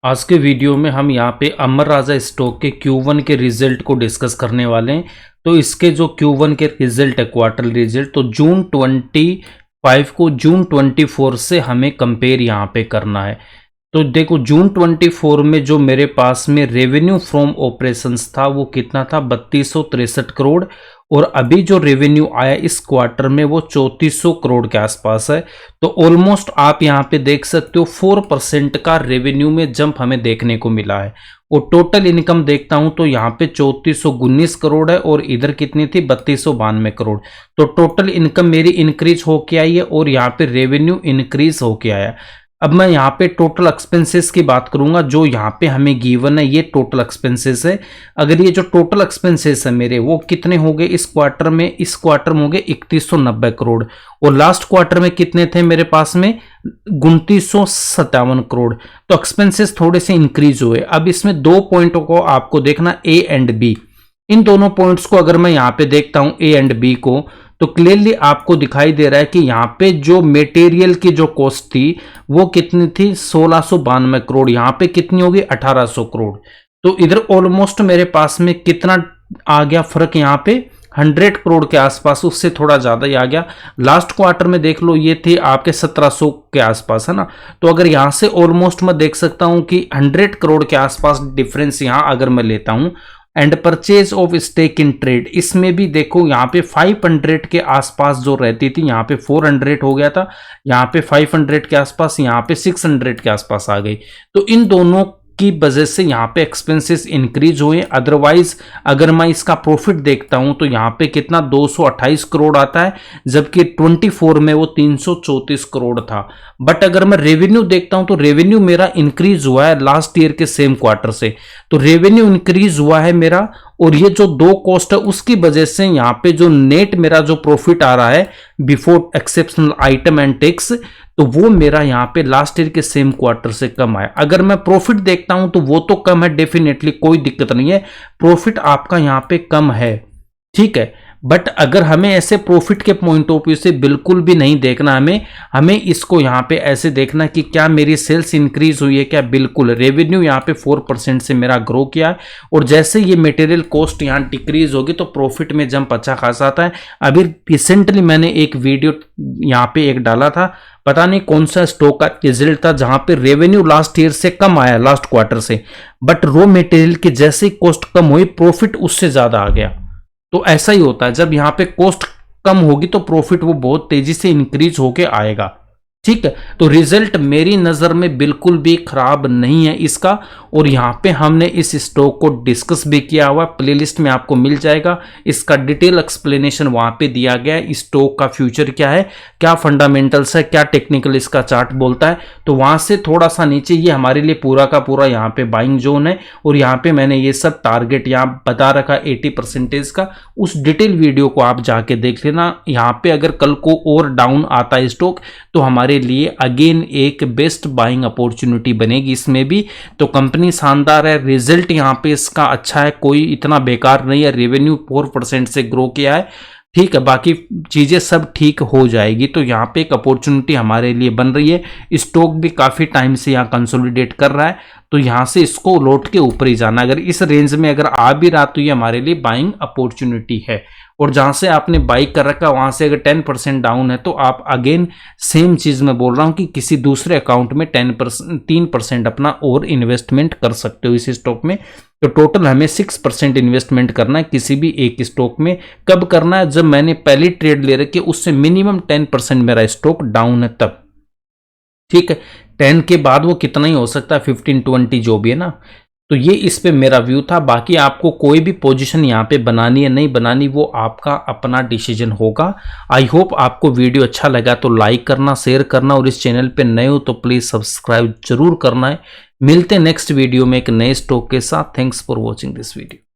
आज के वीडियो में हम यहाँ पे अमर राजा स्टॉक के Q1 के रिजल्ट को डिस्कस करने वाले हैं। तो इसके जो Q1 के रिजल्ट है, क्वार्टर रिजल्ट, तो जून 25 को जून 24 से हमें कंपेयर यहाँ पे करना है। तो देखो, जून 24 में जो मेरे पास में रेवेन्यू फ्रॉम ऑपरेशंस था वो कितना था, 3263 करोड़। और अभी जो रेवेन्यू आया इस क्वार्टर में वो 3400 करोड़ के आसपास है। तो ऑलमोस्ट आप यहाँ पे देख सकते हो 4% का रेवेन्यू में जंप हमें देखने को मिला है। और टोटल इनकम देखता हूं तो यहाँ पे 3419 करोड़ है और इधर कितनी थी, 3292 करोड़। तो टोटल इनकम मेरी इंक्रीज होके आई है और यहाँ पे रेवेन्यू इंक्रीज होके आया। अब मैं यहाँ पे टोटल एक्सपेंसेस की बात करूंगा, जो यहाँ पे हमें गिवन है ये टोटल एक्सपेंसेस है। अगर ये जो टोटल एक्सपेंसेस है मेरे, वो कितने हो गए इस क्वार्टर में हो गए 3190 करोड़। और लास्ट क्वार्टर में कितने थे मेरे पास में, 2957 करोड़। तो एक्सपेंसेस थोड़े से इंक्रीज हुए। अब इसमें दो पॉइंटों को आपको देखना, ए एंड बी। इन दोनों पॉइंट्स को अगर मैं यहाँ पे देखता हूं, ए एंड बी को, तो क्लियरली आपको दिखाई दे रहा है कि यहाँ पे जो मटेरियल की जो कॉस्ट थी वो कितनी थी, 1692 करोड़। यहाँ पे कितनी होगी, 1800 करोड़। तो इधर ऑलमोस्ट मेरे पास में कितना आ गया फर्क, यहाँ पे 100 करोड़ के आसपास, उससे थोड़ा ज्यादा ही आ गया। लास्ट क्वार्टर में देख लो ये थे आपके 1700 के आसपास, है ना। तो अगर यहां से ऑलमोस्ट मैं देख सकता हूं कि 100 करोड़ के आसपास डिफरेंस यहां अगर मैं लेता हूं। And purchase of stake in trade, इसमें भी देखो यहाँ पे 500 के आसपास जो रहती थी, यहाँ पे 400 हो गया था, यहाँ पे 500 के आसपास, यहाँ पे 600 के आसपास आ गई। तो इन दोनों की वजह से यहाँ पे एक्सपेंसेस इंक्रीज हुए। अदरवाइज अगर मैं इसका प्रॉफिट देखता हूं तो यहाँ पे कितना 228 करोड़ आता है, जबकि 24 में वो 334 करोड़ था। बट अगर मैं रेवेन्यू देखता हूं तो रेवेन्यू मेरा इंक्रीज हुआ है लास्ट ईयर के सेम क्वार्टर से। तो रेवेन्यू इंक्रीज हुआ है मेरा, और ये जो दो कॉस्ट है उसकी वजह से यहाँ पे जो नेट मेरा जो प्रॉफिट आ रहा है before exceptional item and tax, तो वो मेरा यहाँ पे लास्ट ईयर के सेम क्वार्टर से कम आया। अगर मैं प्रॉफिट देखता हूं तो वो तो कम है, डेफिनेटली कोई दिक्कत नहीं है, प्रॉफिट आपका यहाँ पे कम है, ठीक है। बट अगर हमें ऐसे प्रॉफिट के पॉइंट ऑफ व्यू से बिल्कुल भी नहीं देखना, हमें इसको यहाँ पे ऐसे देखना कि क्या मेरी सेल्स इंक्रीज हुई है, क्या बिल्कुल रेवेन्यू यहाँ पे 4% से मेरा ग्रो किया है। और जैसे ये मटेरियल कॉस्ट यहाँ डिक्रीज होगी तो प्रॉफिट में जंप अच्छा खासा आता है। अभी रिसेंटली मैंने एक वीडियो यहाँ पे एक डाला था, पता नहीं कौन सा स्टॉक का रिजल्ट था, जहां पे रेवेन्यू लास्ट ईयर से कम आया, लास्ट क्वार्टर से, बट रॉ मटेरियल की जैसे ही कॉस्ट कम हुई प्रॉफिट उससे ज्यादा आ गया। तो ऐसा ही होता है, जब यहां पे कॉस्ट कम होगी तो प्रॉफिट वो बहुत तेजी से इंक्रीज होके आएगा, ठीक है। तो रिजल्ट मेरी नजर में बिल्कुल भी खराब नहीं है इसका। और यहां पे हमने इस स्टॉक को डिस्कस भी किया हुआ, प्लेलिस्ट में आपको मिल जाएगा, इसका डिटेल एक्सप्लेनेशन वहां पे दिया गया है। स्टॉक का फ्यूचर क्या है, क्या फंडामेंटल्स है, क्या टेक्निकल इसका चार्ट बोलता है। तो वहां से थोड़ा सा नीचे ये हमारे लिए पूरा का पूरा यहाँ पे बाइंग जोन है। और यहाँ पे मैंने ये सब टारगेट यहाँ बता रखा 80% का, उस डिटेल वीडियो को आप जाके देख लेना। यहाँ पे अगर कल को और डाउन आता है स्टॉक तो हमारे लिए अगेन एक बेस्ट बाइंग अपॉर्चुनिटी बनेगी इसमें भी। तो कंपनी शानदार है, रिजल्ट यहाँ पे इसका अच्छा है, कोई इतना बेकार नहीं है, रेवेन्यू 4% से ग्रो किया है, ठीक है। बाकी चीजें सब ठीक हो जाएगी। तो यहाँ पे एक अपॉर्चुनिटी हमारे लिए बन रही है। स्टॉक भी काफी टाइम से यहाँ कंसोलिडेट कर रहा है, तो यहाँ से इसको लौट के ऊपर ही जाना। अगर इस रेंज में अगर आ भी रहा तो ये हमारे लिए बाइंग अपॉर्चुनिटी है। और जहां से आपने बाई कर रखा वहां से अगर 10% डाउन है तो आप अगेन सेम चीज में बोल रहा हूं कि किसी दूसरे अकाउंट में 3% अपना और इन्वेस्टमेंट कर सकते हो इस स्टॉक में। तो टोटल हमें 6% इन्वेस्टमेंट करना है किसी भी एक स्टॉक में। कब करना है, जब मैंने पहली ट्रेड ले रखी उससे मिनिमम 10% मेरा स्टॉक डाउन है तब, ठीक है। 10 के बाद वो कितना ही हो सकता है, 15-20 जो भी है ना। तो ये इस पे मेरा व्यू था। बाकी आपको कोई भी पोजीशन यहाँ पे बनानी है नहीं बनानी, वो आपका अपना डिसीजन होगा। आई होप आपको वीडियो अच्छा लगा तो लाइक करना, शेयर करना, और इस चैनल पे नए हो तो प्लीज सब्सक्राइब जरूर करना है। मिलते हैं नेक्स्ट वीडियो में एक नए स्टॉक के साथ। Thanks for watching this video.